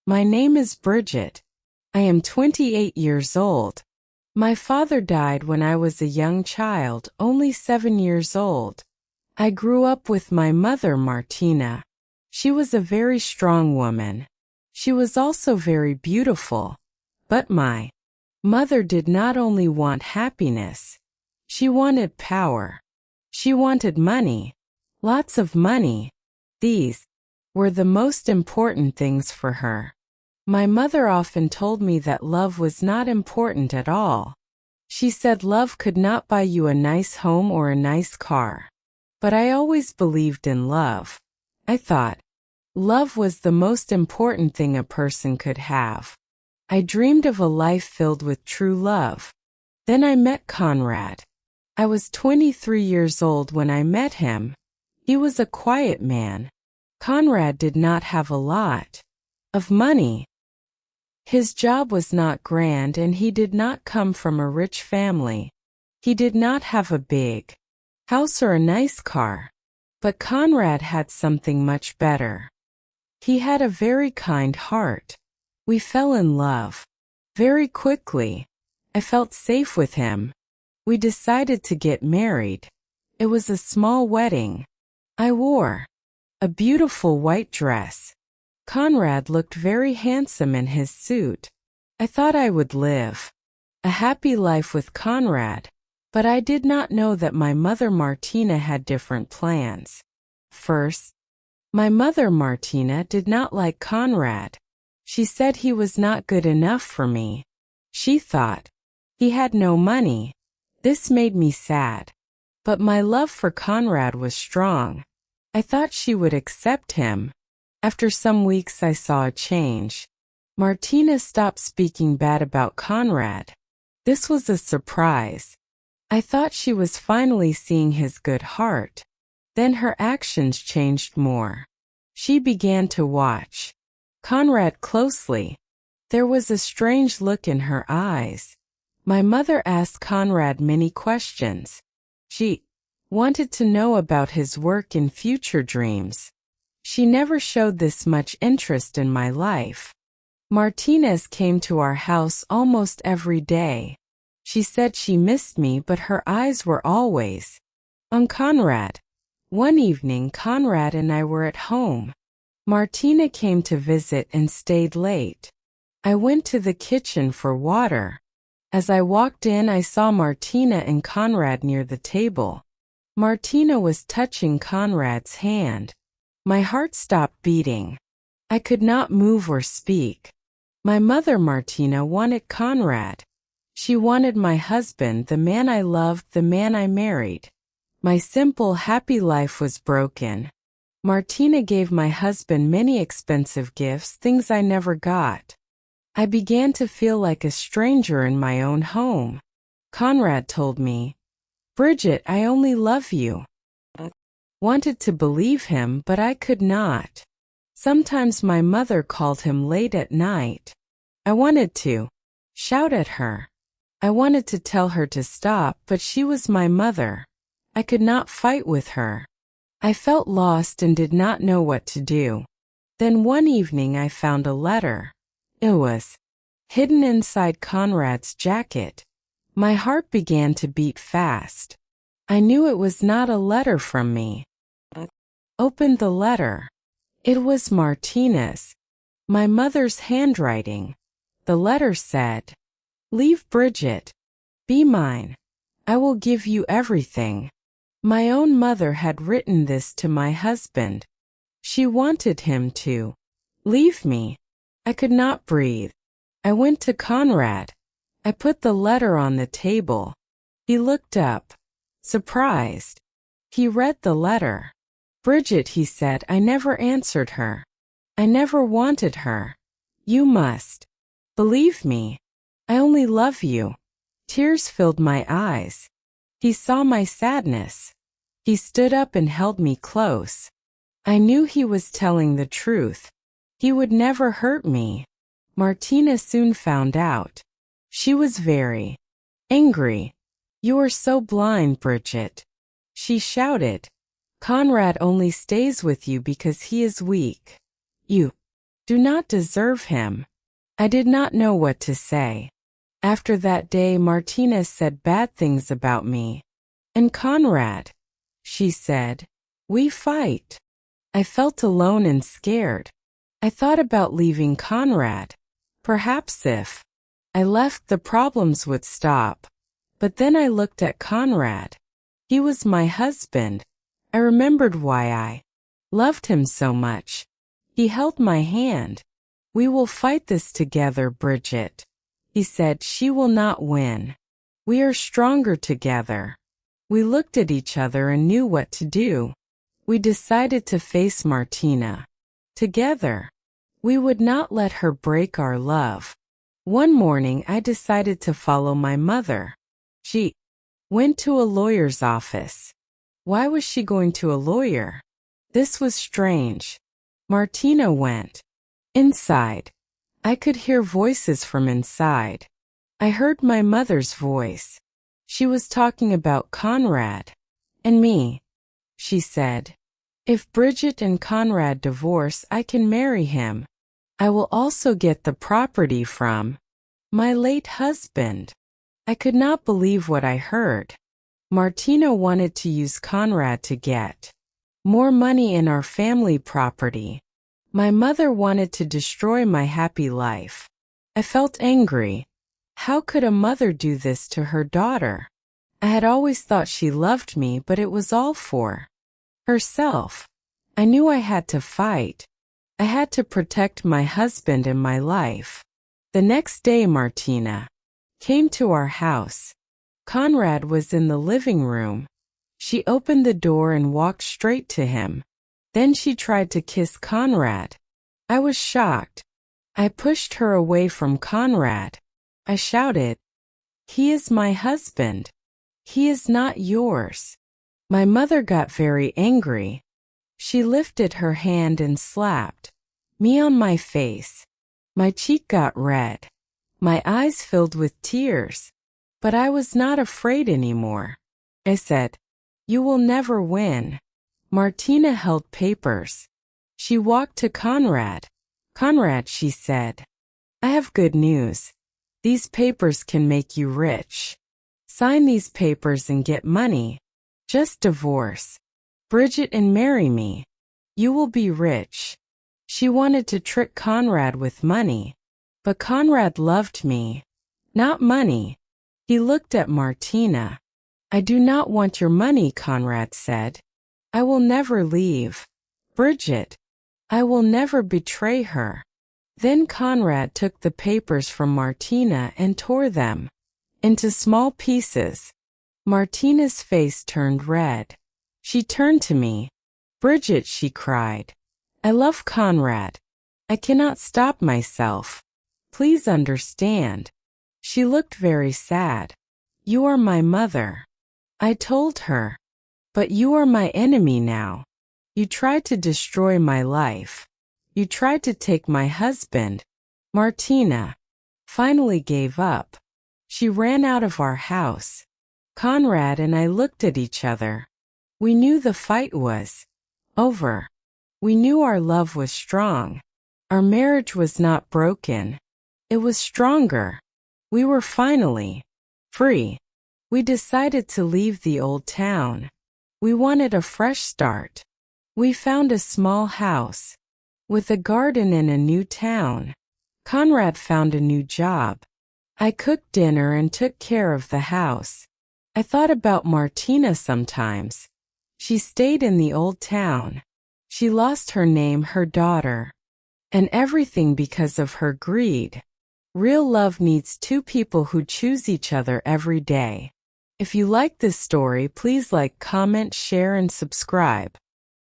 My name is Bridget. I am 28 years old. My father died when I was a young child, only 7 years old. I grew up with my mother, Martina. She was a very strong woman. She was also very beautiful. But my mother did not only want happiness. She wanted power. She wanted money. Lots of money. These were the most important things for her. My mother often told me that love was not important at all. She said love could not buy you a nice home or a nice car. But I always believed in love. I thought love was the most important thing a person could have. I dreamed of a life filled with true love. Then I met Conrad. I was 23 years old when I met him. He was a quiet man. Conrad did not have a lot of money. His job was not grand and he did not come from a rich family. He did not have a big house or a nice car. But Conrad had something much better. He had a very kind heart. We fell in love very quickly. I felt safe with him. We decided to get married. It was a small wedding. I wore a beautiful white dress. Conrad looked very handsome in his suit. I thought I would live a happy life with Conrad, but I did not know that my mother Martina had different plans. First, my mother Martina did not like Conrad. She said he was not good enough for me. She thought he had no money. This made me sad. But my love for Conrad was strong. I thought she would accept him. After some weeks I saw a change. Martina stopped speaking bad about Conrad. This was a surprise. I thought she was finally seeing his good heart. Then her actions changed more. She began to watch Conrad closely. There was a strange look in her eyes. My mother asked Conrad many questions. She wanted to know about his work and future dreams. She never showed this much interest in my life. Martinez came to our house almost every day. She said she missed me, but her eyes were always on Conrad. One evening, Conrad and I were at home. Martina came to visit and stayed late. I went to the kitchen for water. As I walked in, I saw Martina and Conrad near the table. Martina was touching Conrad's hand. My heart stopped beating. I could not move or speak. My mother Martina wanted Conrad. She wanted my husband, the man I loved, the man I married. My simple, happy life was broken. Martina gave my husband many expensive gifts, things I never got. I began to feel like a stranger in my own home. Conrad told me, "Bridget, I only love you." I wanted to believe him, but I could not. Sometimes my mother called him late at night. I wanted to shout at her. I wanted to tell her to stop, but she was my mother. I could not fight with her. I felt lost and did not know what to do. Then one evening I found a letter. It was hidden inside Conrad's jacket. My heart began to beat fast. I knew it was not a letter from me. I opened the letter. It was Martina's, my mother's handwriting. The letter said, "Leave Bridget. Be mine. I will give you everything." My own mother had written this to my husband. She wanted him to leave me. I could not breathe. I went to Conrad. I put the letter on the table. He looked up, surprised. He read the letter. "Bridget," he said. I never answered her. I never wanted her. "You must believe me. I only love you." Tears filled my eyes. He saw my sadness. He stood up and held me close. I knew he was telling the truth. He would never hurt me. Martina soon found out. She was very angry. "You are so blind, Bridget," she shouted. "Conrad only stays with you because he is weak. You do not deserve him. I did not know what to say. After that day, Martina said bad things about me. And Conrad, she said, we fight. I felt alone and scared. I thought about leaving Conrad. Perhaps if I left, the problems would stop. But then I looked at Conrad. He was my husband. I remembered why I loved him so much. He held my hand. We will fight this together, Bridget. He said, she will not win. We are stronger together. We looked at each other and knew what to do. We decided to face Martina. Together. We would not let her break our love. One morning I decided to follow my mother. She went to a lawyer's office. Why was she going to a lawyer? This was strange. Martina went inside. I could hear voices from inside. I heard my mother's voice. She was talking about Conrad and me. She said, if Bridget and Conrad divorce, I can marry him. I will also get the property from my late husband. I could not believe what I heard. Martina wanted to use Conrad to get more money in our family property. My mother wanted to destroy my happy life. I felt angry. How could a mother do this to her daughter? I had always thought she loved me, but it was all for herself. I knew I had to fight. I had to protect my husband and my life. The next day, Martina came to our house. Conrad was in the living room. She opened the door and walked straight to him. Then she tried to kiss Conrad. I was shocked. I pushed her away from Conrad. I shouted, he is my husband. He is not yours. My mother got very angry. She lifted her hand and slapped me on my face. My cheek got red. My eyes filled with tears. But I was not afraid anymore. I said, you will never win. Martina held papers. She walked to Conrad. Conrad, she said, I have good news. These papers can make you rich. Sign these papers and get money. Just divorce Bridget and marry me. You will be rich. She wanted to trick Conrad with money. But Conrad loved me, not money. He looked at Martina. I do not want your money, Conrad said. I will never leave Bridget. I will never betray her. Then Conrad took the papers from Martina and tore them into small pieces. Martina's face turned red. She turned to me. Bridget, she cried. I love Conrad. I cannot stop myself. Please understand. She looked very sad. You are my mother. I told her. But you are my enemy now. You tried to destroy my life. You tried to take my husband. Martina finally gave up. She ran out of our house. Conrad and I looked at each other. We knew the fight was over. We knew our love was strong. Our marriage was not broken. It was stronger. We were finally free. We decided to leave the old town. We wanted a fresh start. We found a small house with a garden in a new town. Conrad found a new job. I cooked dinner and took care of the house. I thought about Martina sometimes. She stayed in the old town. She lost her name, her daughter, and everything because of her greed. Real love needs two people who choose each other every day. If you like this story, please like, comment, share, and subscribe.